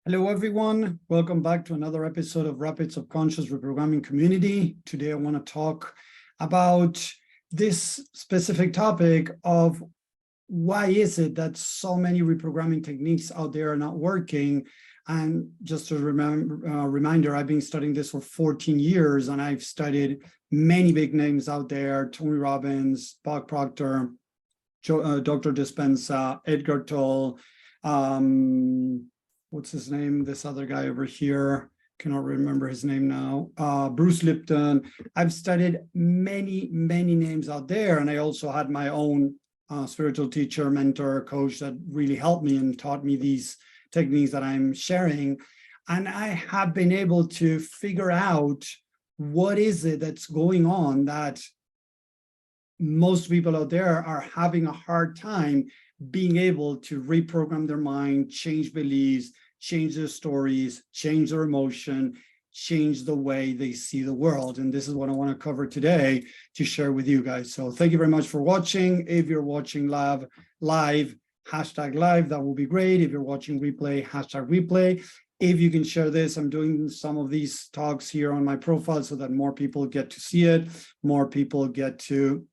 Hello, everyone. Welcome back to another episode of Rapid Subconscious Reprogramming Community. Today, I want to talk about this specific topic of why is it that so many reprogramming techniques out there are not working. And just a reminder, I've been studying this for 14 years, and I've studied many big names out there: Tony Robbins, Bob Proctor, Dr. Dispenza, Edgar Tolle, what's his name? This other guy over here, cannot remember his name now. Bruce Lipton. I've studied many names out there. And I also had my own spiritual teacher, mentor, coach that really helped me and taught me these techniques that I'm sharing. And I have been able to figure out what is it that's going on that most people out there are having a hard time being able to reprogram their mind, change beliefs, change their stories, change their emotion, change the way they see the world. And this is what I want to cover today to share with you guys. So thank you very much for watching. If you're watching live, hashtag live, that will be great. If you're watching replay, hashtag replay. If you can share this, I'm doing some of these talks here on my profile so that more people get to see it, more people get to,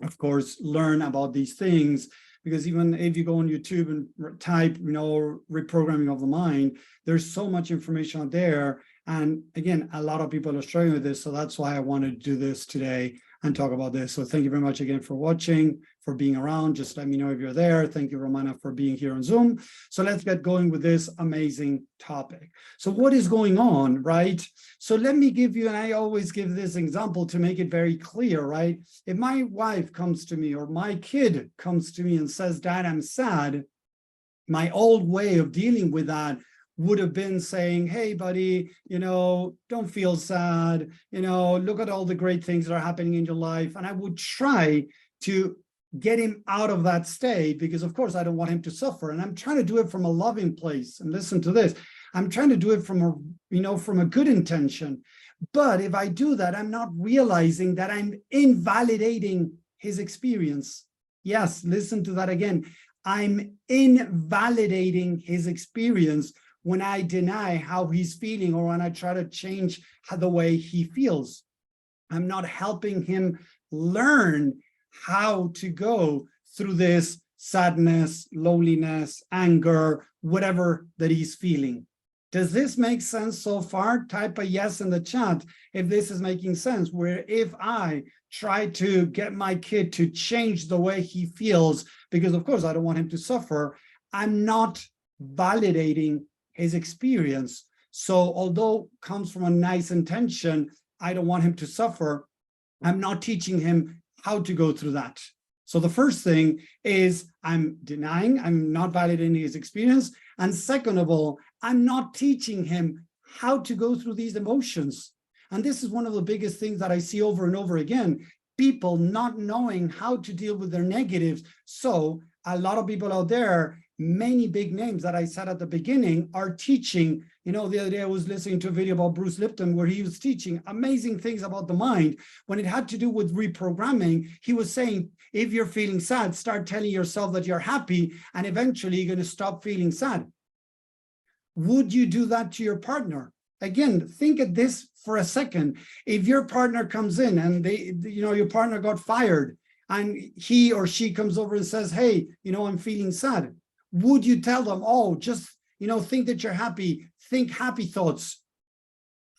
of course, learn about these things. Because even if you go on YouTube and type, reprogramming of the mind, there's so much information out there. And again, a lot of people are struggling with this. So that's why I wanted to do this today and talk about this. So thank you very much again for watching, for being around. Just let me know if you're there. Thank you, Romana, for being here on Zoom. So let's get going with this amazing topic. So what is going on, right? So let me give you, and I always give this example to make it very clear, right? If my wife comes to me or my kid comes to me and says, Dad, I'm sad, my old way of dealing with that would have been saying, hey, buddy, don't feel sad, look at all the great things that are happening in your life. And I would try to get him out of that state because, of course, I don't want him to suffer. And I'm trying to do it from a loving place. And listen to this. I'm trying to do it from a good intention. But if I do that, I'm not realizing that I'm invalidating his experience. Yes, listen to that again. I'm invalidating his experience when I deny how he's feeling or when I try to change the way he feels. I'm not helping him learn how to go through this sadness, loneliness, anger, whatever that he's feeling. Does this make sense so far? Type a yes in the chat if this is making sense, where if I try to get my kid to change the way he feels, because of course I don't want him to suffer, I'm not validating his experience. So although it comes from a nice intention, I don't want him to suffer, I'm not teaching him how to go through that. So the first thing is I'm denying, I'm not validating his experience. And second of all, I'm not teaching him how to go through these emotions. And this is one of the biggest things that I see over and over again, people not knowing how to deal with their negatives. So a lot of people out there, many big names that I said at the beginning are teaching. The other day I was listening to a video about Bruce Lipton where he was teaching amazing things about the mind. When it had to do with reprogramming, he was saying, if you're feeling sad, start telling yourself that you're happy, and eventually you're going to stop feeling sad. Would you do that to your partner? Again, think of this for a second. If your partner comes in and your partner got fired and he or she comes over and says, hey, I'm feeling sad. Would you tell them, oh, just, think that you're happy, think happy thoughts?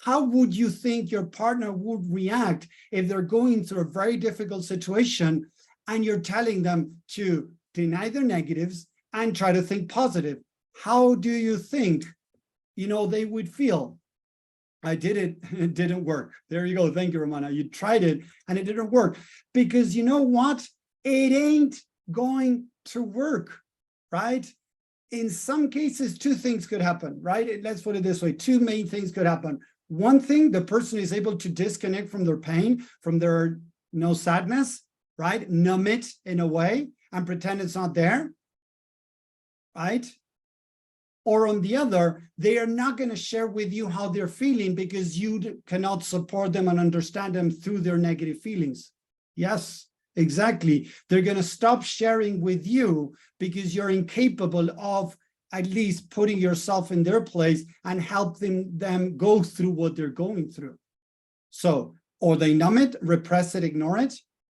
How would you think your partner would react if they're going through a very difficult situation and you're telling them to deny their negatives and try to think positive? How do you think, they would feel? I did it, it didn't work. There you go. Thank you, Romana. You tried it and it didn't work because you know what? It ain't going to work. Right? In some cases, two things could happen, right? Let's put it this way. Two main things could happen. One thing, the person is able to disconnect from their pain, from their sadness, right? Numb it in a way and pretend it's not there, right? Or on the other, they are not going to share with you how they're feeling because you cannot support them and understand them through their negative feelings. Yes. Exactly. They're going to stop sharing with you because you're incapable of at least putting yourself in their place and helping them go through what they're going through. So, or they numb it, repress it, ignore it,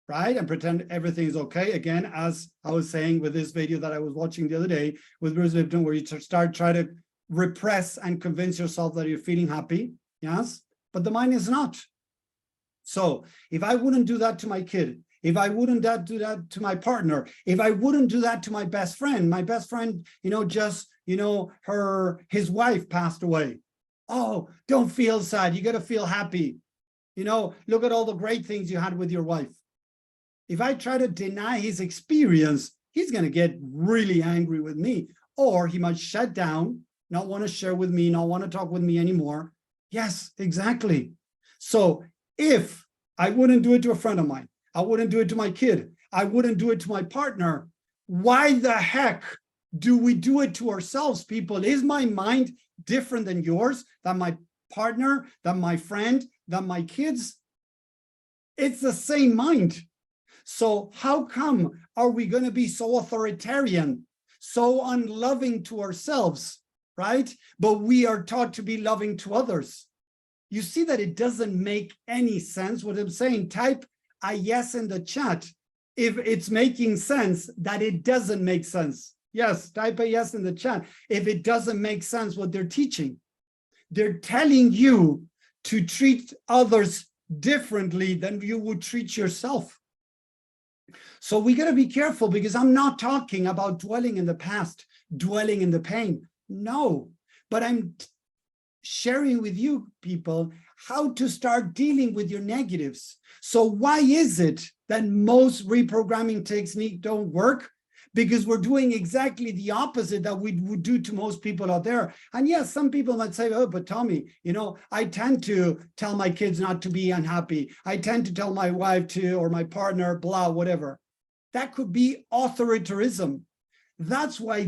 right? And pretend everything is okay. Again, as I was saying with this video that I was watching the other day with Bruce Lipton, where you try to repress and convince yourself that you're feeling happy, yes? But the mind is not. So if I wouldn't do that to my kid, if I wouldn't do that to my partner, if I wouldn't do that to my best friend, his wife passed away. Oh, don't feel sad. You got to feel happy. Look at all the great things you had with your wife. If I try to deny his experience, he's going to get really angry with me, or he might shut down, not want to share with me, not want to talk with me anymore. Yes, exactly. So if I wouldn't do it to a friend of mine, I wouldn't do it to my kid, I wouldn't do it to my partner, why the heck do we do it to ourselves, people? Is my mind different than yours, than my partner, than my friend, than my kids? It's the same mind. So how come are we going to be so authoritarian, so unloving to ourselves, right? But we are taught to be loving to others. You see that it doesn't make any sense what I'm saying. Type a yes in the chat if it's making sense that it doesn't make sense. Yes, type a yes in the chat if it doesn't make sense what they're teaching. They're telling you to treat others differently than you would treat yourself. So we got to be careful, because I'm not talking about dwelling in the past, dwelling in the pain. No, but I'm sharing with you people how to start dealing with your negatives. So why is it that most reprogramming techniques don't work? Because we're doing exactly the opposite that we would do to most people out there. And yes, some people might say, oh, but Tommy, I tend to tell my kids not to be unhappy. I tend to tell my wife to, or my partner, blah, whatever. That could be authoritarianism. That's why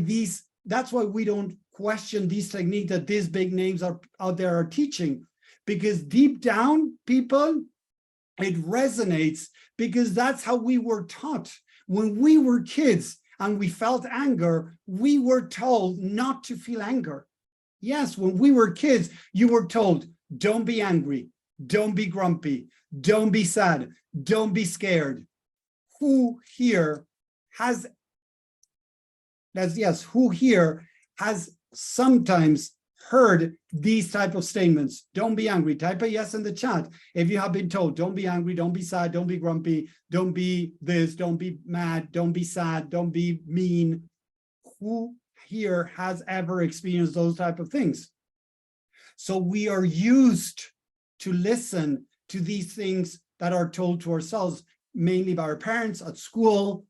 we don't question these techniques that these big names are out there are teaching, because deep down, people, it resonates, because that's how we were taught. When we were kids and we felt anger, we were told not to feel anger. Yes, when we were kids, you were told, don't be angry, don't be grumpy, don't be sad, don't be scared. Who here has sometimes heard these type of statements? Don't be angry. Type a yes in the chat if you have been told, don't be angry, don't be sad, don't be grumpy, don't be this, don't be mad, don't be sad, don't be mean. Who here has ever experienced those type of things? So we are used to listen to these things that are told to ourselves, mainly by our parents at school,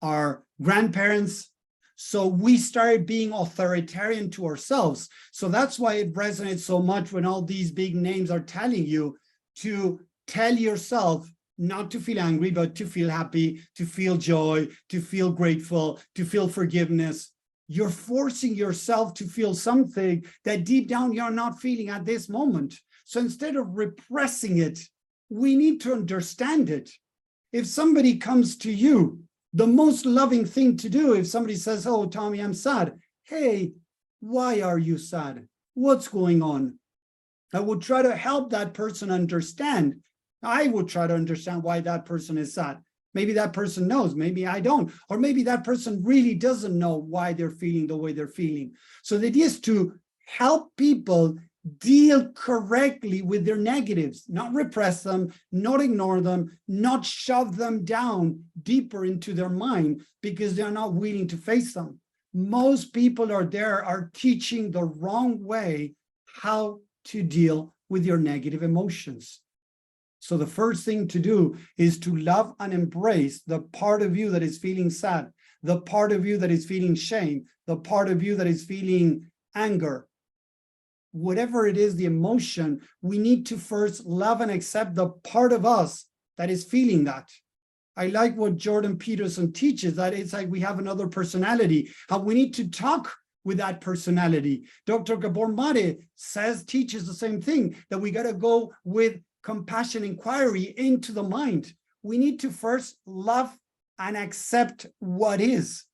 our grandparents. So we started being authoritarian to ourselves. So that's why it resonates so much when all these big names are telling you to tell yourself not to feel angry, but to feel happy, to feel joy, to feel grateful, to feel forgiveness. You're forcing yourself to feel something that deep down you're not feeling at this moment. So instead of repressing it, we need to understand it. If somebody comes to you, the most loving thing to do, if somebody says, oh, Tommy, I'm sad. Hey, why are you sad? What's going on? I would try to help that person understand. I would try to understand why that person is sad. Maybe that person knows, maybe I don't. Or maybe that person really doesn't know why they're feeling the way they're feeling. So the idea is to help people deal correctly with their negatives, not repress them, not ignore them, not shove them down deeper into their mind because they're not willing to face them. Most people are teaching the wrong way how to deal with your negative emotions. So the first thing to do is to love and embrace the part of you that is feeling sad, the part of you that is feeling shame, the part of you that is feeling anger. Whatever it is, the emotion, we need to first love and accept the part of us that is feeling that. I like what Jordan Peterson teaches, that it's like we have another personality, how we need to talk with that personality. Dr. Gabor Mate teaches the same thing, that we got to go with compassion inquiry into the mind. We need to first love and accept what is.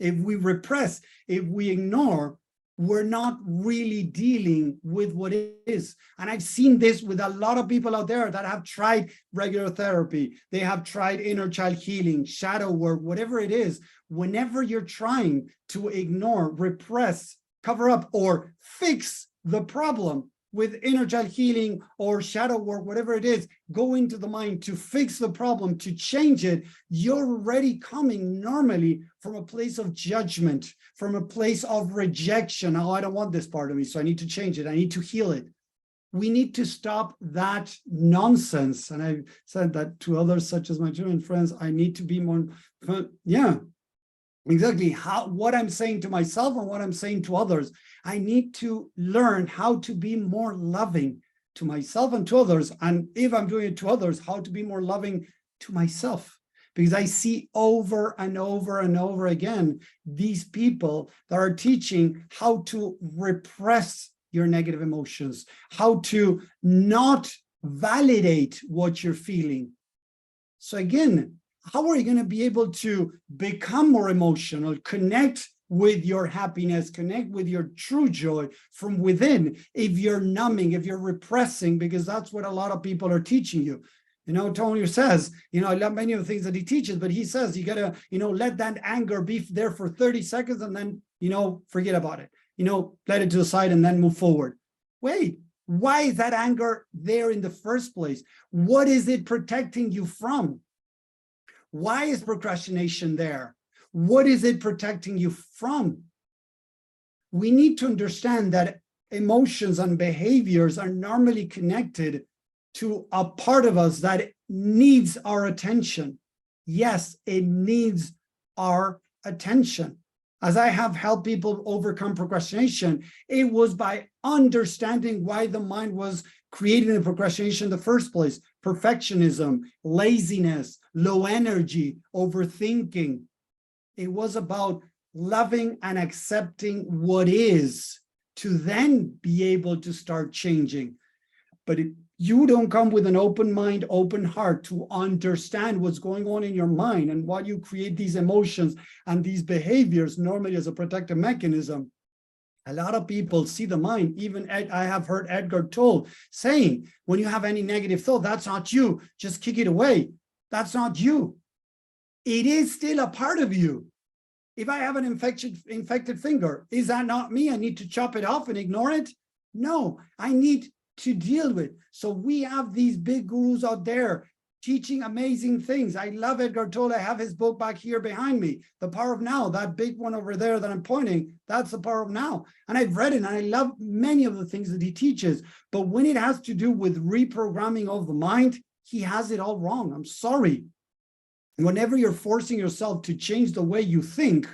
If we repress, if we ignore, we're not really dealing with what it is. And I've seen this with a lot of people out there that have tried regular therapy. They have tried inner child healing, shadow work, whatever it is. Whenever you're trying to ignore, repress, cover up, or fix the problem with inner child healing or shadow work, whatever it is, go into the mind to fix the problem, to change it, you're already coming normally from a place of judgment, from a place of rejection. Oh, I don't want this part of me, so I need to change it. I need to heal it. We need to stop that nonsense. And I've said that to others, such as my German friends, I need to be more, yeah, exactly what I'm saying to myself and what I'm saying to others. I need to learn how to be more loving to myself and to others. And if I'm doing it to others, how to be more loving to myself. Because I see over and over and over again, these people that are teaching how to repress your negative emotions, how to not validate what you're feeling. So again, how are you going to be able to become more emotional, connect with your happiness, connect with your true joy from within, if you're numbing, if you're repressing? Because that's what a lot of people are teaching you. You know, Tony says, you know, I love many of the things that he teaches, but he says you got to, you know, let that anger be there for 30 seconds and then, you know, forget about it. You know, let it to the side and then move forward. Wait, why is that anger there in the first place? What is it protecting you from? Why is procrastination there? What is it protecting you from? We need to understand that emotions and behaviors are normally connected to a part of us that needs our attention. Yes, it needs our attention. As I have helped people overcome procrastination, it was by understanding why the mind was creating the procrastination in the first place. Perfectionism, laziness, low energy, overthinking. It was about loving and accepting what is to then be able to start changing. But if you don't come with an open mind, open heart to understand what's going on in your mind and why you create these emotions and these behaviors normally as a protective mechanism, a lot of people see the mind. Even I have heard Edgar Tolle saying, when you have any negative thought, that's not you, just kick it away. That's not you. It is still a part of you. If I have an infected finger, is that not me? I need to chop it off and ignore it? No, I need to deal with. So we have these big gurus out there teaching amazing things. I love Edgar Tolle. I have his book back here behind me, The Power of Now, that big one over there that I'm pointing, that's The Power of Now. And I've read it and I love many of the things that he teaches. But when it has to do with reprogramming of the mind, he has it all wrong. I'm sorry. Whenever you're forcing yourself to change the way you think,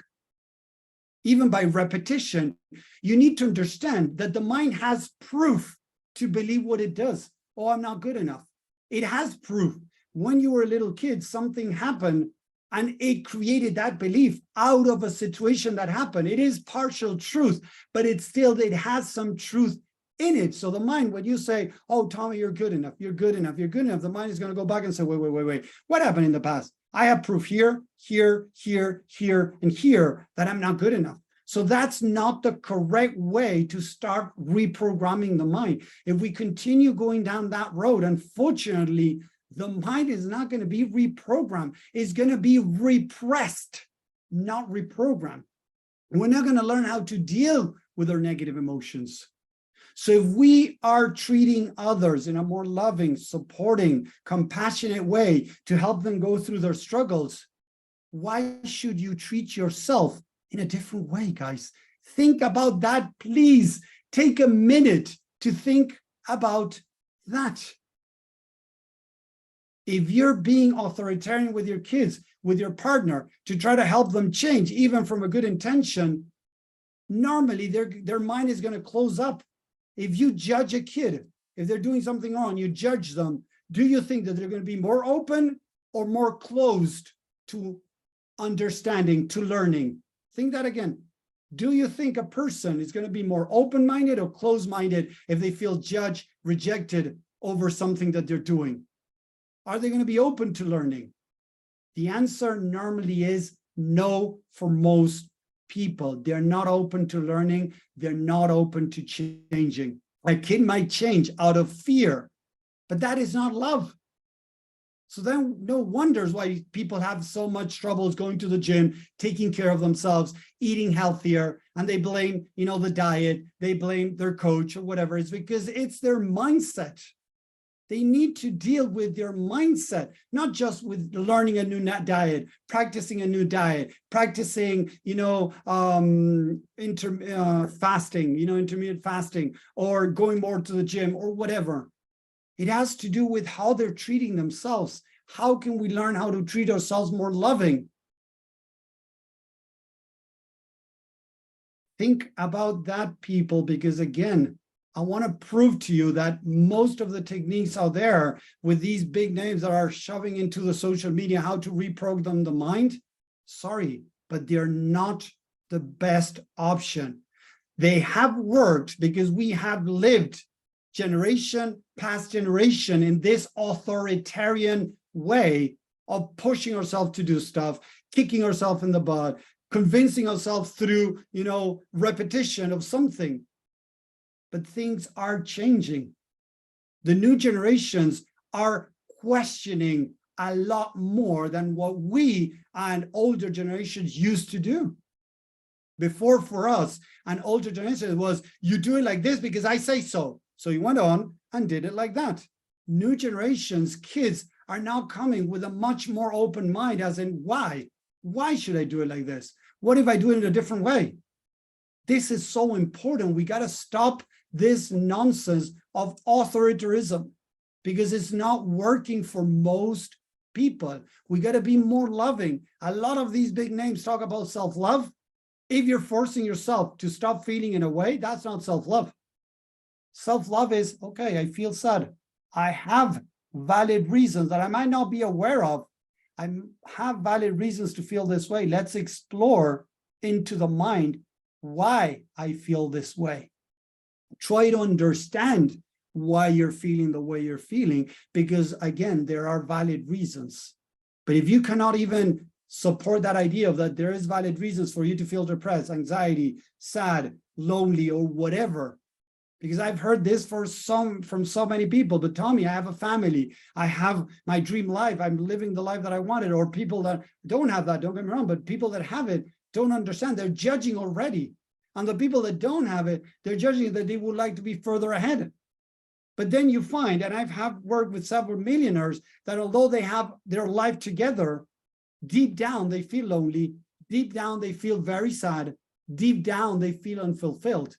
even by repetition, you need to understand that the mind has proof to believe what it does. Oh, I'm not good enough. It has proof. When you were a little kid, something happened and it created that belief out of a situation that happened. It is partial truth, but it has some truth in it. So the mind, when you say, oh, Tommy, you're good enough, you're good enough, you're good enough, the mind is going to go back and say, wait. What happened in the past? I have proof here, and here that I'm not good enough. So that's not the correct way to start reprogramming the mind. If we continue going down that road, unfortunately, the mind is not going to be reprogrammed. It's going to be repressed, not reprogrammed. We're not going to learn how to deal with our negative emotions. So if we are treating others in a more loving, supporting, compassionate way to help them go through their struggles, why should you treat yourself in a different way, guys? Think about that, please. Take a minute to think about that. If you're being authoritarian with your kids, with your partner, to try to help them change, even from a good intention, normally their mind is going to close up. If you judge a kid, if they're doing something wrong, you judge them, do you think that they're going to be more open or more closed to understanding, to learning? Think that again. Do you think a person is going to be more open-minded or closed-minded if they feel judged, rejected over something that they're doing? Are they going to be open to learning? The answer normally is no for most people. They're not open to learning. They're not open to changing. A kid might change out of fear, but that is not love. So then no wonders why people have so much troubles going to the gym, taking care of themselves, eating healthier, and they blame, the diet, they blame their coach or whatever. It's because it's their mindset. They need to deal with their mindset, not just with learning a new diet, practicing a new diet, practicing, fasting, intermittent fasting, or going more to the gym or whatever. It has to do with how they're treating themselves. How can we learn how to treat ourselves more loving? Think about that, people, because again, I want to prove to you that most of the techniques out there with these big names that are shoving into the social media, how to reprogram the mind, sorry, but they're not the best option. They have worked because we have lived generation past generation in this authoritarian way of pushing ourselves to do stuff, kicking ourselves in the butt, convincing ourselves through, repetition of something. But things are changing. The new generations are questioning a lot more than what we and older generations used to do. Before, for us, an older generation was, you do it like this because I say so. So you went on and did it like that. New generations, kids are now coming with a much more open mind, as in, why? Why should I do it like this? What if I do it in a different way? This is so important. We got to stop this nonsense of authoritarianism because it's not working for most people. We got to be more loving. A lot of these big names talk about self-love. If you're forcing yourself to stop feeling in a way, that's not self-love. Self-love is, okay, I feel sad. I have valid reasons that I might not be aware of. I have valid reasons to feel this way. Let's explore into the mind why I feel this way. Try to understand why you're feeling the way you're feeling, because again, there are valid reasons. But if you cannot even support that idea of that there is valid reasons for you to feel depressed, anxiety, sad, lonely, or whatever, because I've heard this from so many people, but Tommy, I have a family, I have my dream life, I'm living the life that I wanted, or people that don't have that, don't get me wrong, but people that have it don't understand, they're judging already. And the people that don't have it, they're judging that they would like to be further ahead. But then you find, and I've worked with several millionaires, that although they have their life together, deep down they feel lonely, deep down they feel very sad, deep down they feel unfulfilled,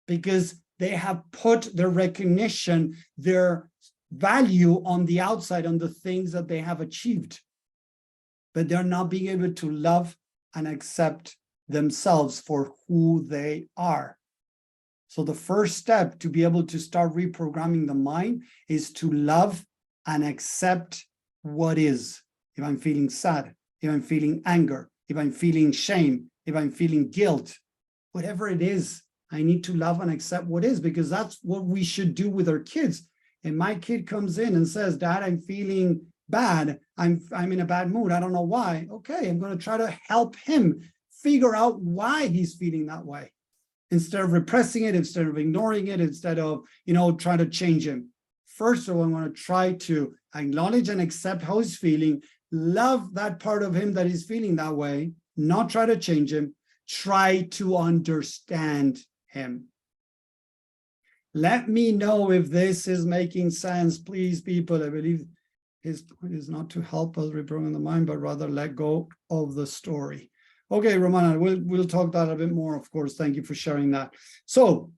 because they have put their recognition, their value on the outside, on the things that they have achieved. But they're not being able to love and accept themselves for who they are. So the first step to be able to start reprogramming the mind is to love and accept what is. If I'm feeling sad, if I'm feeling anger, if I'm feeling shame, if I'm feeling guilt, whatever it is, I need to love and accept what is, because that's what we should do with our kids. And my kid comes in and says, Dad, I'm feeling bad. I'm in a bad mood. I don't know why. Okay, I'm going to try to help him figure out why he's feeling that way, instead of repressing it, instead of ignoring it, instead of, trying to change him. First of all, I want to try to acknowledge and accept how he's feeling, love that part of him that is feeling that way, not try to change him, try to understand him. Let me know if this is making sense, please, people. I believe his point is not to help us reprogram the mind, but rather let go of the story. Okay, Romana, we'll talk that a bit more, of course. Thank you for sharing that. So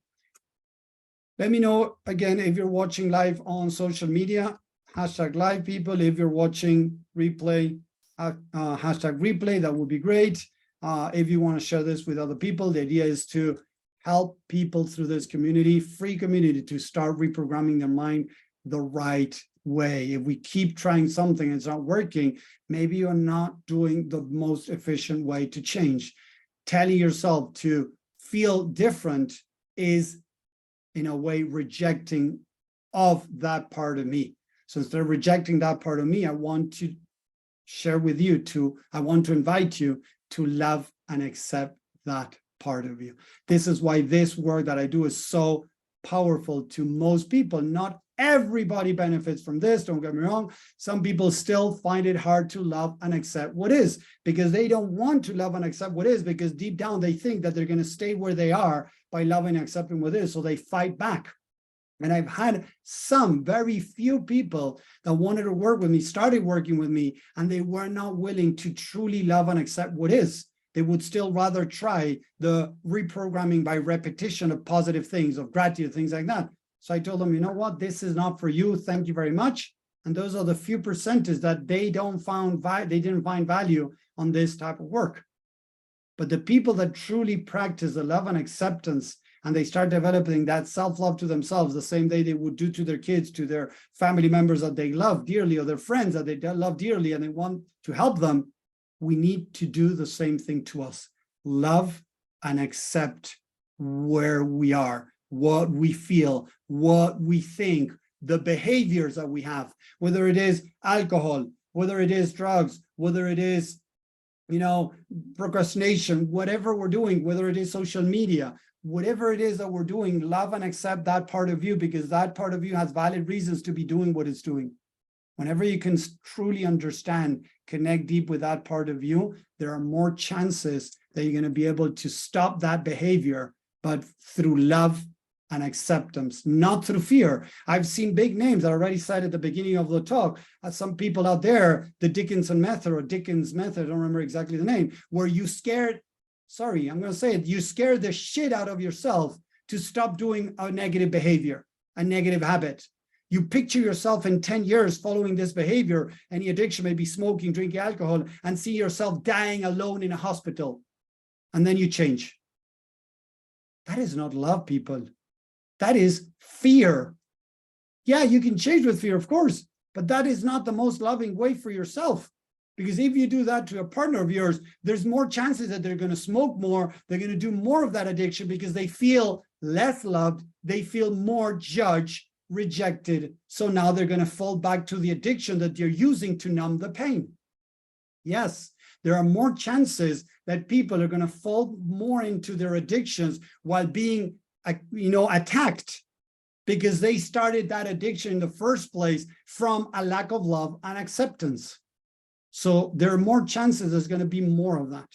let me know, again, if you're watching live on social media, #live, people. If you're watching replay, #replay, that would be great. If you want to share this with other people, the idea is to help people through this community, free community, to start reprogramming their mind the right way. If we keep trying something and it's not working, maybe you're not doing the most efficient way to change. Telling yourself to feel different is, in a way, rejecting of that part of me. So instead of rejecting that part of me, I want to share with you I want to invite you to love and accept that part of you. This is why this work that I do is so powerful to most people. Not everybody benefits from this, don't get me wrong. Some people still find it hard to love and accept what is, because they don't want to love and accept what is, because deep down they think that they're going to stay where they are by loving and accepting what is, so they fight back. And I've had some very few people that wanted to work with me, started working with me, and they were not willing to truly love and accept what is. They would still rather try the reprogramming by repetition of positive things, of gratitude, things like that. So I told them, you know what, this is not for you. Thank you very much. And those are the few percentages that they didn't find value on this type of work. But the people that truly practice the love and acceptance, and they start developing that self-love to themselves the same way they would do to their kids, to their family members that they love dearly, or their friends that they love dearly, and they want to help them, we need to do the same thing to us. Love and accept where we are, what we feel, what we think, the behaviors that we have, whether it is alcohol, whether it is drugs, whether it is, procrastination, whatever we're doing, whether it is social media, whatever it is that we're doing, love and accept that part of you, because that part of you has valid reasons to be doing what it's doing. Whenever you can truly understand, connect deep with that part of you, there are more chances that you're going to be able to stop that behavior, but through love and acceptance, not through fear. I've seen big names I already said at the beginning of the talk, some people out there, the Dickinson method or Dickens method, I don't remember exactly the name, where you scared, sorry, I'm going to say it, you scare the shit out of yourself to stop doing a negative behavior, a negative habit. You picture yourself in 10 years following this behavior, any addiction, maybe smoking, drinking alcohol, and see yourself dying alone in a hospital. And then you change. That is not love, people. That is fear. Yeah, you can change with fear, of course, but that is not the most loving way for yourself. Because if you do that to a partner of yours, there's more chances that they're going to smoke more, they're going to do more of that addiction because they feel less loved, they feel more judged, rejected. So now they're going to fall back to the addiction that you're using to numb the pain. Yes, there are more chances that people are going to fall more into their addictions while being, attacked, because they started that addiction in the first place from a lack of love and acceptance. So there are more chances there's going to be more of that.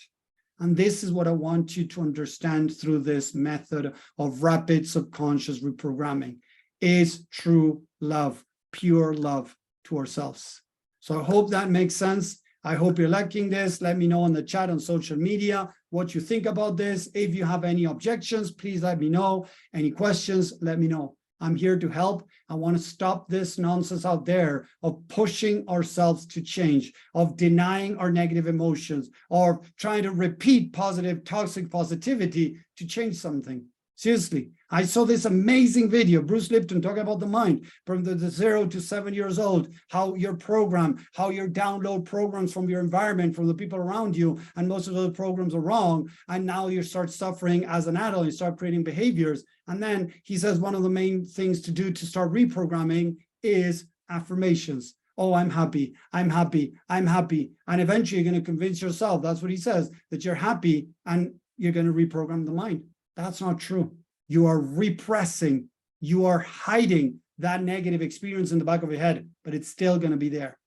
And this is what I want you to understand through this method of rapid subconscious reprogramming, is true love, pure love to ourselves. So I hope that makes sense. I hope you're liking this. Let me know in the chat on social media what you think about this. If you have any objections, please let me know. Any questions, let me know. I'm here to help. I want to stop this nonsense out there of pushing ourselves to change, of denying our negative emotions, or trying to repeat positive, toxic positivity to change something. Seriously, I saw this amazing video, Bruce Lipton talking about the mind from the 0 to 7 years old, how your program, how you download programs from your environment, from the people around you, and most of those programs are wrong. And now you start suffering as an adult, you start creating behaviors. And then he says one of the main things to do to start reprogramming is affirmations. Oh, I'm happy, I'm happy, I'm happy. And eventually you're going to convince yourself, that's what he says, that you're happy, and you're going to reprogram the mind. That's not true. You are repressing, you are hiding that negative experience in the back of your head, but it's still going to be there.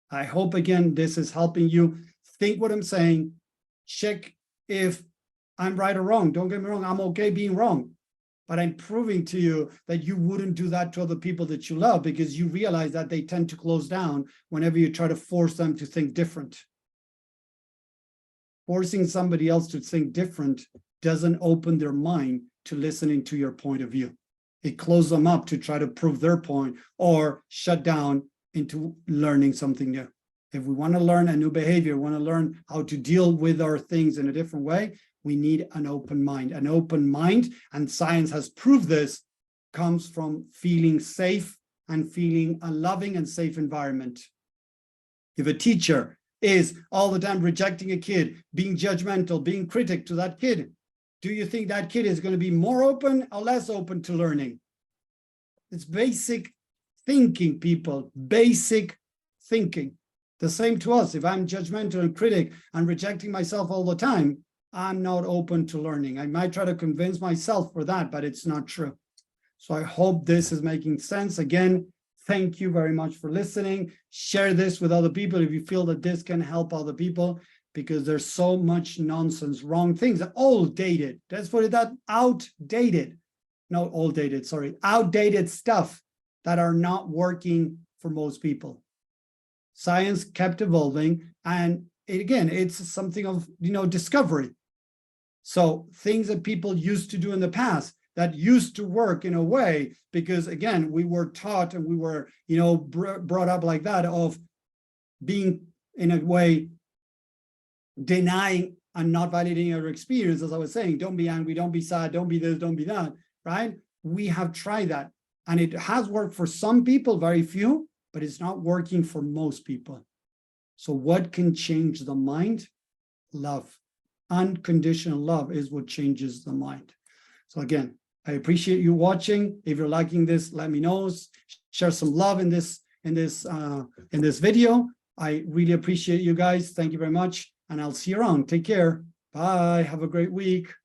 I hope, again, this is helping you think what I'm saying. Check if I'm right or wrong. Don't get me wrong, I'm okay being wrong. But I'm proving to you that you wouldn't do that to other people that you love, because you realize that they tend to close down whenever you try to force them to think different. Forcing somebody else to think different doesn't open their mind to listening to your point of view. It closes them up to try to prove their point or shut down into learning something new. If we want to learn a new behavior, want to learn how to deal with our things in a different way, we need an open mind. An open mind, and science has proved this, comes from feeling safe and feeling a loving and safe environment. If a teacher is all the time rejecting a kid, being judgmental, being critic to that kid, do you think that kid is going to be more open or less open to learning? It's basic thinking, people, basic thinking. The same to us. If I'm judgmental and critic and rejecting myself all the time, I'm not open to learning. I might try to convince myself for that, but it's not true. So I hope this is making sense. Again, thank you very much for listening. Share this with other people if you feel that this can help other people, because there's so much nonsense, wrong things, all dated. Let's put it that, outdated, not all dated, sorry, outdated stuff that are not working for most people. Science kept evolving, and again, it's something of, discovery. So things that people used to do in the past that used to work in a way, because again, we were taught and we were, brought up like that, of being in a way denying and not validating our experience. As I was saying, don't be angry, don't be sad, don't be this, don't be that, right? We have tried that, and it has worked for some people, very few, but it's not working for most people. So what can change the mind? Love. Unconditional love is what changes the mind. So again, I appreciate you watching. If you're liking this, let me know. Share some love in this video. I really appreciate you guys. Thank you very much, and I'll see you around. Take care. Bye. Have a great week.